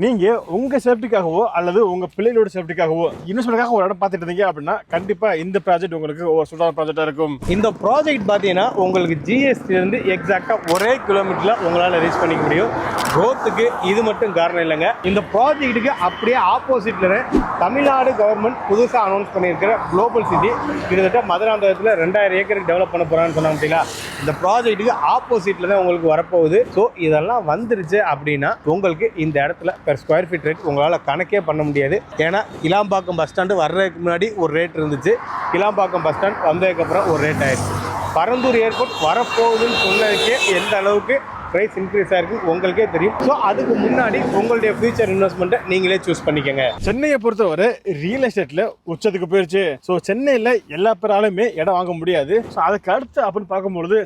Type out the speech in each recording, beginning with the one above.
நீங்க உங்க சேஃப்டிக்காகவோ அல்லது உங்க பிள்ளைகளோட சேஃப்டிக்காகவோ இன்வெஸ்ட்மெண்ட்காக ஒரு இடம் பார்த்துட்டு இருந்தீங்க அப்படின்னா கண்டிப்பா இந்த ப்ராஜெக்ட் உங்களுக்கு ஒரு சூடான ப்ராஜெக்டா இருக்கும். இந்த ப்ராஜெக்ட் பார்த்தீங்கன்னா உங்களுக்கு ஜிஎஸ்டி இருந்து எக்ஸாக்டா ஒரே கிலோமீட்டர்ல உங்களால ரீச் பண்ணிக்க முடியும். க்ரோத்துக்கு இது மட்டும் காரணம் இல்லைங்க. இந்த ப்ராஜெக்ட்டுக்கு அப்படியே ஆப்போசிட்ல தமிழ்நாடு கவர்மெண்ட் புதுசாக அனௌன்ஸ் பண்ணியிருக்கிற குளோபல் சிட்டி கிட்டத்தட்ட மதுராந்தகத்தில் 2000 ஏக்கருக்கு டெவலப் பண்ண போறான்னு சொன்னாங்க பார்த்தீங்களா. இந்த ப்ராஜெக்ட்டுக்கு ஆப்போசிட்ல தான் உங்களுக்கு வரப்போகுது. ஸோ இதெல்லாம் வந்துருச்சு அப்படின்னா உங்களுக்கு இந்த இடத்துல பெர் ஸ்கொயர் ஃபீட் ரேட் உங்களால் கணக்கே பண்ண முடியாது. ஏன்னா கிளாம்பாக்கம் பஸ் ஸ்டாண்டு வர்றதுக்கு முன்னாடி ஒரு ரேட் இருந்துச்சு, கிளாம்பாக்கம் பஸ் ஸ்டாண்ட் வந்ததுக்கப்புறம் ஒரு ரேட் ஆயிடுச்சு. பரந்தூர் ஏர்போர்ட் வரப்போகுதுன்னு சொன்னதுக்கே எந்த அளவுக்கு ப்ரைஸ் இன்க்ரீஸ் ஆயிருக்கு உங்களுக்கே தெரியும். ஸோ அதுக்கு முன்னாடி உங்களுடைய ஃபியூச்சர் இன்வெஸ்ட்மெண்ட்டை நீங்களே சூஸ் பண்ணிக்கோங்க. சென்னையை பொறுத்தவரை ரியல் எஸ்டேட்ல உச்சத்துக்கு போயிடுச்சு. ஸோ சென்னையில் எல்லா பேராலுமே இடம் வாங்க முடியாது. ஸோ அதுக்கு அடுத்து அப்படின்னு பார்க்கும்பொழுது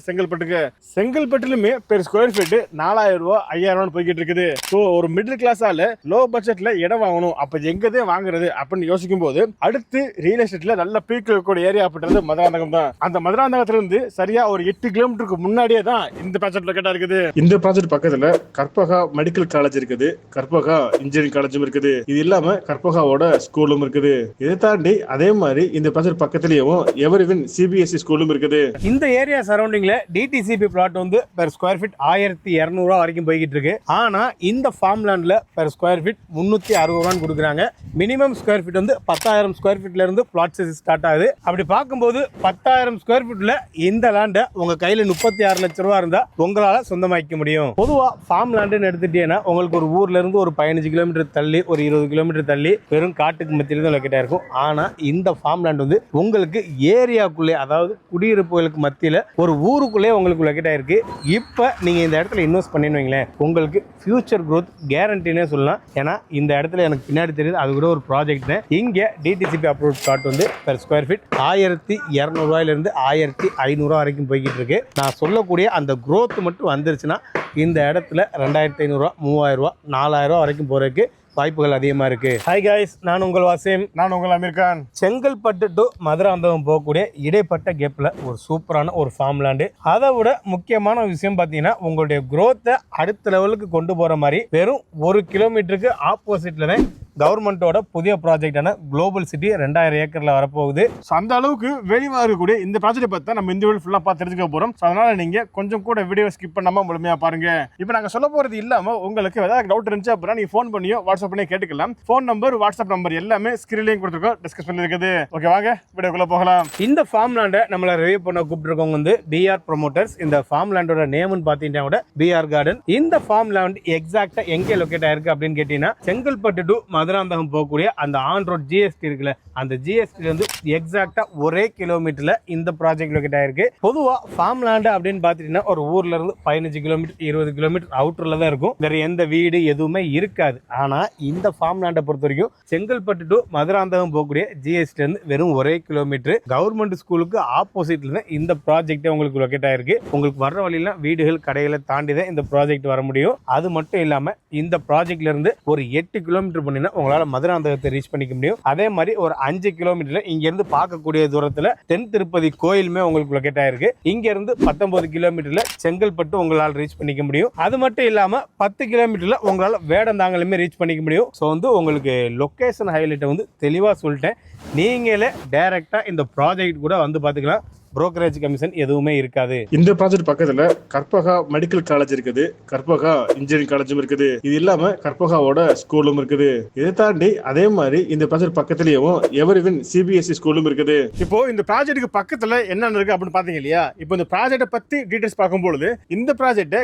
செங்கல்பட்டுலுமே பெர் ஸ்கொயர் ஃபீட் 4000 ரூபா 5000 ரூபான்னு போய்கிட்டு இருக்குது. ஸோ ஒரு மிடில் கிளாஸால லோ பட்ஜெட்ல இடம் வாங்கணும், அப்போ எங்கதே வாங்குறது அப்படின்னு யோசிக்கும் போது அடுத்து ரியல் எஸ்டேட்ல நல்ல பீக் இருக்கக்கூடிய ஏரியா அப்படின்றது மதுராந்தகம் தான். அந்த மதுராந்தகத்துல இருந்து சரியா ஒரு 8 கிலோமீட்டருக்கு முன்னாடியே தான் இந்த ப்ராஜெக்ட் லொகேட்டா இருக்குது. இந்த ப்ராஜெக்ட் பக்கத்துல கற்பகா மெடிக்கல் காலேஜ் இருக்குது, கற்பகா இன்ஜினியரிங் காலேஜும் இருக்குது, இது இல்லாம கற்பகாவோட ஸ்கூலும் இருக்குது. இதை தாண்டி அதே மாதிரி இந்த ப்ராஜெக்ட் பக்கத்துலயும் எவரிவின் சிபிஎஸ்இ ஸ்கூலும் இருக்குது. இந்த ஏரியா சரௌண்டிங்ல டிடிசிபி பிளாட் வந்து பெர் ஸ்கொயர் ஃபீட் 1200 ரூபா வரைக்கும் போய்கிட்டு இருக்கு. ஆனா இந்த ஃபார்ம் லேண்ட்ல பெர் ஸ்கொயர் ஃபீட் 360 ரூபான்னு கொடுக்குறாங்க. மினிமம் ஸ்கொயர் ஃபீட் வந்து 10,000 ஸ்கொயர் ஃபீட்ல இருந்து பிளாட் சைஸ் ஸ்டார்ட் ஆகுது. அப்படி பார்க்கும்போது 10,000 ஸ்கொயர் ஃபீட்ல இந்த லேண்டை உங்க கையில 36 லட்சம் ரூபா இருந்தா உங்களால சொந்தமாக்கி முடியும். பொதுவா ஃபார்ம் லேண்டுன்னு எடுத்துட்டீங்கன்னா உங்களுக்கு ஒரு ஊர்ல இருந்து ஒரு 15 கிலோமீட்டர் தள்ளி ஒரு 20 கிலோமீட்டர் தள்ளி வெறும் காட்டுக்கு மத்தியில தான் லொக்கேட்டா இருக்கும். ஆனா இந்த ஃபார்ம் லேண்ட் வந்து உங்களுக்கு ஏரியாக்குள்ளே, அதாவது குடியிருப்புகளுக்கு மத்தியில ஒரு ஊருக்குள்ளே உங்களுக்கு லொக்கேட்டா இருக்கு. இப்ப நீங்க இந்த இடத்துல இன்வெஸ்ட் பண்ணிடுவீங்களே உங்களுக்கு ஃபியூச்சர் growth கேரண்டினே சொல்லலாம். ஏன்னா இந்த இடத்துல எனக்கு பின்னாடி தெரியுது அது கூட ஒரு ப்ராஜெக்ட். இங்க டிடிசிபி அப்ரூவ் பிளாட் வந்து பெர் ஸ்கொயர் ஃபீட் 1200 ரூபாயில இருந்து 1500 ரூபா வரைக்கும் போய்கிட்டு இருக்கு. நான் சொல்லக்கூடிய அந்த growth மட்டும் வந்துருச்சுன்னா இந்த இடத்துல 2500 ரூபா 3000 ரூபா 4000 ரூபா வரைக்கும் போறதுக்கு வாய்ப்புகள் அதிகமா இருக்கு. ஹாய் காய்ஸ், நான் உங்கள் வாசிம். நான் உங்கள் அமீர் கான். செங்கல்பட்டு டு மதுராந்தகம் போகக்கூடிய இடைப்பட்ட கேப்ல ஒரு சூப்பரான ஒரு ஃபார்ம் லேண்டு. அதை விட முக்கியமான விஷயம் பார்த்தீங்கன்னா உங்களுடைய growth அடுத்த லெவலுக்கு கொண்டு போற மாதிரி வெறும் 1 கிலோமீட்டருக்கு ஆப்போசிட்ல தான் கவர்மெண்டோட புதிய ப்ராஜெக்டான குளோபல் சிட்டி 2000 ஏக்கர்ல வரப்போகுது. அந்த அளவுக்கு வெளிவா இருக்கக்கூடிய இந்த ப்ராஜெக்ட் பத்தி நம்ம இந்த வீடியோ ஃபுல்லா பார்த்து தெரிஞ்சுக்க போறோம். அதனால நீங்க கொஞ்சம் கூட வீடியோ ஸ்கிப் பண்ணாம முழுமையா பாருங்க. இப்போ நாங்க சொல்ல போறது இல்லாம உங்களுக்கு ஏதாவது டவுட் இருந்துச்சு அப்படின்னா நீங்க ஃபோன் பண்ணியோ வாட்ஸ்அப் பண்ணியோ கேட்டுக்கலாம். ஃபோன் நம்பர், வாட்ஸ்அப் நம்பர் எல்லாமே ஸ்கிரீன்லயும் கொடுத்துருக்கோம், டிஸ்கஸ் பண்ணி இருக்குது. ஓகே, வாங்க வீடியோக்குள்ள போகலாம். இந்த ஃபார்ம் லேண்டை நம்மள ரிவ்யூ பண்ண கூப்பிட்டுருக்கவங்க வந்து பிஆர் ப்ரொமோட்டர்ஸ். இந்த ஃபார்ம் லேண்டோட நேம்னு பாத்தீங்கன்னா கூட பிஆர் கார்டன். இந்த ஃபார்ம் லேண்ட் எக்ஸாக்டா எங்கே லொகேட் ஆயிருக்கு அப்படின்னு கேட்டீங்கன்னா செங்கல்பட்டு டு மதுராந்தகம் போகக்கூடிய அந்த ஆன் ரோட் ஜிஎஸ்டி இருக்குல்ல, அந்த ஜிஎஸ்டி வந்து எக்ஸாக்டா ஒரே கிலோமீட்டர்ல இந்த ப்ராஜெக்ட் லொகேட் ஆயிருக்கு. பொதுவா ஃபார்ம் லேண்ட் அப்படின்னு பாத்தீங்கன்னா ஒரு ஊர்ல இருந்து 15 கிலோமீட்டர் 20 கிலோமீட்டர் அவுட்டர்ல தான் இருக்கும். வேற எந்த வீடு எதுவுமே இருக்காது. ஆனா இந்த ஃபார்ம் லேண்டை பொறுத்த வரைக்கும் செங்கல்பட்டு டு மதுராந்தகம் போகக்கூடிய ஜிஎஸ்டி இருந்து வெறும் ஒரே கிலோமீட்டர். கவர்மெண்ட் ஸ்கூலுக்கு ஆப்போசிட்ல தான் இந்த ப்ராஜெக்ட் உங்களுக்கு லொகேட் ஆயிருக்கு. உங்களுக்கு வர்ற வழியில வீடுகள் கடைகளை தாண்டி தான் இந்த ப்ராஜெக்ட் வர முடியும். அது மட்டும் இல்லாம இந்த ப்ராஜெக்ட்ல இருந்து ஒரு 8 கிலோமீட்டர் பண்ணினா உங்களால மதுராந்தகத்தை ரீச் பண்ணிக்க முடியும். அதே மாதிரி ஒரு 5 கிலோமீட்டர் இங்க இருந்து பார்க்கக்கூடிய தூரத்துல தென் திருப்பதி கோயிலுமே உங்களுக்கு லொகேட் ஆயிருக்கு. இங்க இருந்து 19 கிலோமீட்டர்ல செங்கல்பட்டு உங்களால் ரீச் பண்ணிக்க முடியும். அது மட்டும் இல்லாம 10 கிலோமீட்டர்ல உங்களால வேடந்தாங்கலுமே ரீச் பண்ணிக்க முடியும். ஸோ வந்து உங்களுக்கு லொகேஷன் ஹைலைட்டை வந்து தெளிவா சொல்லிட்டேன். நீங்களே டைரக்டா இந்த ப்ராஜெக்ட் கூட வந்து பாத்துக்கலாம். புரோக்கரேஜ் கமிஷன் எதுவுமே இருக்காது. இந்த ப்ராஜெக்ட் பக்கத்துல கற்பகா மெடிக்கல் காலேஜ் இருக்குது, கற்பகா இன்ஜினியரிங் காலேஜும் இருக்குது, இது இல்லாம கற்பகாவோட ஸ்கூலும் இருக்குது. இதை தாண்டி அதே மாதிரி இந்த ப்ராஜெக்ட் பக்கத்துலயும் எவரிவின் சிபிஎஸ்இ ஸ்கூலும் இருக்குது. இப்போ இந்த ப்ராஜெக்ட்டுக்கு பக்கத்துல என்ன இருக்கு அப்படின்னு பாத்தீங்க இல்லையா. இப்போ இந்த ப்ராஜெக்ட்டை பத்தி டீடைல்ஸ் பார்க்கும்போது இந்த ப்ராஜெக்ட்டை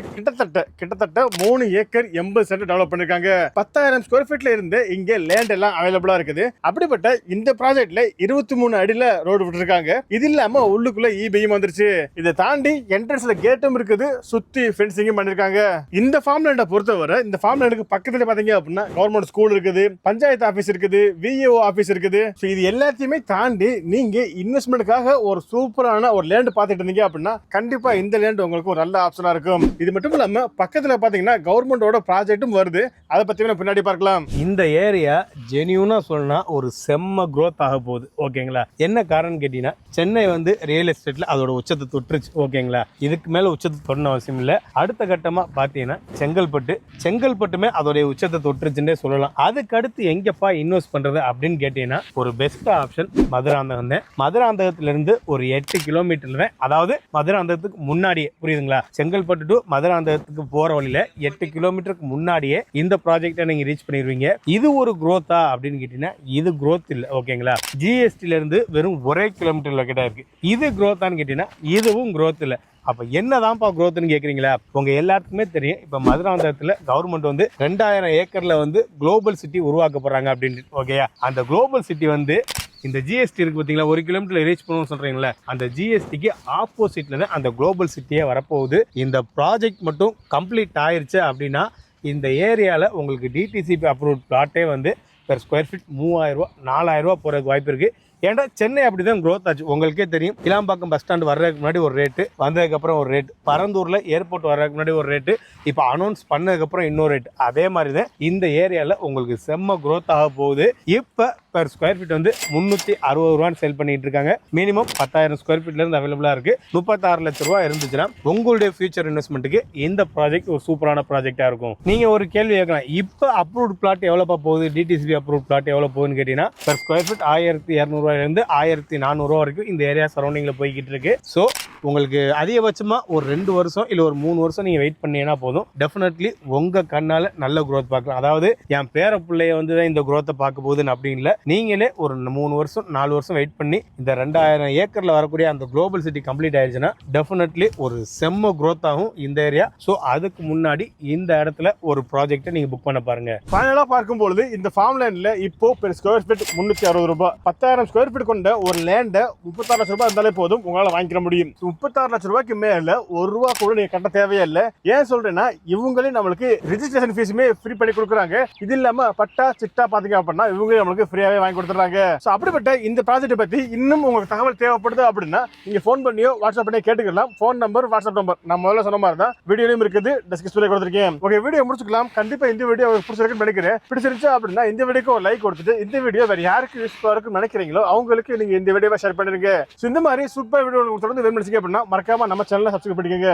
கிட்டத்தட்ட 3 ஏக்கர் 80 சென்ட் டெவலப் பண்ணிருக்காங்க. 10,000 ஸ்கொயர் ஃபீட்ல இருந்து இங்க லேண்ட் எல்லாம் அவைலபிளா இருக்குது. அப்படிப்பட்ட இந்த ப்ராஜெக்ட்ல 23 அடியில ரோடு விட்டுருக்காங்க. இது இல்லாம உள்ளுக்குள்ள ஈபியும் வந்துருச்சு. இதை தாண்டி என்ட்ரன்ஸ்ல கேட்டும் இருக்குது, சுத்தி ஃபென்சிங்கும் பண்ணிருக்காங்க. இந்த ஃபார்ம் லேண்டை பொறுத்தவரை இந்த ஃபார்ம் லேண்டுக்கு பக்கத்துல பாத்தீங்க அப்படின்னா கவர்மெண்ட் ஸ்கூல் இருக்குது, பஞ்சாயத்து ஆபீஸ் இருக்குது, விஏஓ ஆபீஸ் இருக்குது. இது எல்லாத்தையுமே தாண்டி நீங்க இன்வெஸ்ட்மெண்ட்டுக்காக ஒரு சூப்பரான ஒரு லேண்ட் பாத்துட்டு இருந்தீங்க அப்படின்னா கண்டிப்பா இந்த லேண்ட் உங்களுக்கு ஒரு நல்ல ஆப்ஷனா இருக்கும். இது மட்டும் இல்லாம பக்கத்துல பாத்தீங்கன்னா கவர்மெண்டோட ப்ராஜெக்டும் வருது. அதை பத்தி பின்னாடி பார்க்கலாம். இந்த ஏரியா ஜெனியூனா சொன்னா ஒரு செம்ம growth ஆக போகுது. ஓகேங்களா? என்ன காரணம் கேட்டீங்கன்னா சென்னை வந்து ரியல் எஸ்டேட்ல அதோட உச்சத்தை தொட்டுருச்சு. ஓகேங்களா, இதுக்கு மேல உச்சத்தை தொடணும் அவசியம் இல்லை. அடுத்த கட்டமா பாத்தீங்கன்னா செங்கல்பட்டுமே அதோடைய உச்சத்தை தொட்டுருச்சுன்னே சொல்லலாம். அதுக்கு அடுத்து எங்கப்பா இன்வெஸ்ட் பண்றது அப்படின்னு கேட்டீங்கன்னா ஒரு பெஸ்ட் ஆப்ஷன் மதுராந்தகம் தான். மதுராந்தகத்துல இருந்து ஒரு 8 கிலோமீட்டர்ல, அதாவது மதுராந்தகத்துக்கு முன்னாடியே, புரியுதுங்களா, செங்கல்பட்டு டு மதுராந்தகத்துக்கு போற வழியில 8 கிலோமீட்டருக்கு முன்னாடியே இந்த ப்ராஜெக்டை நீங்க ரீச் பண்ணிடுவீங்க. இது ஒரு growth-ஆ அப்படின்னு கேட்டீங்கன்னா இது growth இல்ல. ஓகேங்களா, ஜிஎஸ்டில இருந்து வெறும் 1 கிலோமீட்டர் லொக்கேட்டா இருக்கு. இது growth-ஆன்னு கேட்டீங்கன்னா இதுவும் growth இல்ல. அப்ப என்னதான்ப்பா growthன்னு கேக்குறீங்களா? உங்க எல்லாத்துக்குமே தெரியும், இப்ப மதுராந்தகத்துல கவர்மெண்ட் வந்து 2000 ஏக்கர்ல வந்து குளோபல் சிட்டி உருவாக்க போறாங்க அப்படின்னு. ஓகேயா, அந்த குளோபல் சிட்டி வந்து இந்த ஜிஎஸ்டி இருக்கு பார்த்தீங்களா, 1 கிலோமீட்டர் ரீச் பண்ணணும்னு சொல்றீங்களா, அந்த ஜிஎஸ்டிக்கு ஆப்போசிட்ல தான் அந்த குளோபல் சிட்டியே வரப்போகுது. இந்த ப்ராஜெக்ட் மட்டும் கம்ப்ளீட் ஆயிருச்சு அப்படின்னா இந்த ஏரியாவில் உங்களுக்கு டிடிசிபி அப்ரூவ் பிளாட்டே வந்து பெர் ஸ்கொயர் ஃபீட் 3000 ரூபா 4000 ரூபா போகிறதுக்கு வாய்ப்பு இருக்குது. ஏன்னா சென்னை அப்படிதான் growth ஆச்சு. உங்களுக்கே தெரியும், கிளாம்பாக்கம் பஸ் ஸ்டாண்ட் வர்றதுக்கு முன்னாடி ஒரு ரேட்டு, வந்ததுக்கப்புறம் ஒரு ரேட்டு, பரந்தூரில் ஏர்போர்ட் வர்றதுக்கு முன்னாடி ஒரு ரேட்டு, இப்போ அனௌன்ஸ் பண்ணதுக்கப்புறம் இன்னொரு ரேட். அதே மாதிரி தான் இந்த ஏரியாவில் உங்களுக்கு செம்ம growth ஆக போகுது. இப்போ பெர் ஸ்கொயர் ஃபீட் வந்து 360 ரூபான்னு சேல் பண்ணிட்டு இருக்காங்க. மினிமம் 10,000 ஸ்கொயர் ஃபீட்லேருந்து அவைலபிளாக இருக்குது. 36 லட்ச ரூபா இருந்துச்சுன்னா உங்களுடைய ஃபியூச்சர் இன்வெஸ்ட்மெண்ட்டுக்கு இந்த ப்ராஜெக்ட் ஒரு சூப்பரான ப்ராஜெக்டாக இருக்கும். நீங்கள் ஒரு கேள்வி கேட்கலாம், இப்போ அப்ரூவ்ட் பிளாட் எவ்வளோப்பா போகுது, டிடிசிபி அப்ரூவ்ட் பிளாட் எவ்வளோ போகுதுன்னு கேட்டிங்கன்னா பெர் ஸ்கொயர் ஃபீட் 1200 1400 ரூபா வரைக்கும் இந்த ஏரியா சரௌண்டிங்கில் போய்கிட்டு இருக்கு. ஸோ உங்களுக்கு அதிகபட்சமாக ஒரு 2 வருஷம் இல்லை ஒரு 3 வருஷம் நீங்கள் வெயிட் பண்ணீங்கன்னா போதும், டெஃபினெட்லி உங்கள் கண்ணால் நல்ல growth பார்க்கலாம். அதாவது என் பேர பிள்ளைய வந்து தான் இந்த growth-ஐ பார்க்க போகுதுன்னு அப்படின்னு இல்லை, நீங்களே ஒரு 3 வருஷம் 4 வருஷம் வெயிட் பண்ணி இந்த 2000 ஏக்கரில் வரக்கூடிய அந்த குளோபல் சிட்டி கம்ப்ளீட் ஆயிடுச்சுன்னா டெஃபினெட்லி ஒரு செம்ம growth ஆகும் இந்த ஏரியா. ஸோ அதுக்கு முன்னாடி இந்த இடத்துல ஒரு ப்ராஜெக்டை நீங்கள் புக் பண்ண பாருங்க. ஃபைனலாக பார்க்கும்பொழுது இந்த ஃபார்ம் லேண்டில் இப்போ பெர் ஸ்கொயர் ஃபீட் 360 ரூபாய், 10,000 ஸ்கொயர் ஃபீட் கொண்ட ஒரு லேண்டை 36 லட்ச ரூபாய் இருந்தாலே போதும், உங்களால் வாங்கிக்க முடியும். 36 லட்ச ரூபாய்க்கு மேல ₹1 கூட நீங்க கட்ட தேவையே இல்லை. ஏன் சொல்றேன்னா இவங்களே நம்மளுக்கு ரிஜிஸ்ட்ரேஷன் ஃபீஸுமே ஃப்ரீ பண்ணி கொடுக்குறாங்க. இது இல்லாம பட்டா சிட்டா பாத்தீங்க அப்படின்னா இவங்களே நம்மளுக்கு ஃப்ரீயாவே வாங்கி கொடுத்துறாங்க. ஸோ அப்படிப்பட்ட இந்த ப்ராஜெக்ட் பத்தி இன்னும் உங்களுக்கு தகவல் தேவைப்படுது அப்படின்னா நீங்க ஃபோன் பண்ணியோ வாட்ஸ்அப் பண்ணியோ கேட்டுக்கலாம். ஃபோன் நம்பர், வாட்ஸ்அப் நம்பர் நான் முதல்ல சொன்ன மாதிரி தான் வீடியோலையும் இருக்குது, டிஸ்கிரிப்ஷன்ல கொடுத்துருக்கேன். ஓகே, வீடியோ முடிச்சுக்கலாம். கண்டிப்பா இந்த வீடியோ உங்களுக்கு பிடிச்சிருக்குன்னு நினைக்கிறேன். பிடிச்சிருச்சு அப்படின்னா இந்த வீடியோக்கு ஒரு லைக் கொடுத்துட்டு இந்த வீடியோ வேற யாருக்கு யூஸ்ஃபுல்லா இருக்குன்னு நினைக்கிறீங்களோ அவங்களுக்கு நீங்க இந்த வீடியோவை ஷேர் பண்ணிருங்க. இந்த மாதிரி சூப்பர் வீடியோ உங்களுக்கு தொடர்ந்து வேணும் அப்படின்னா மறக்காம நம்ம சேனலை சப்ஸ்கிரைப் பண்ணிக்கோங்க.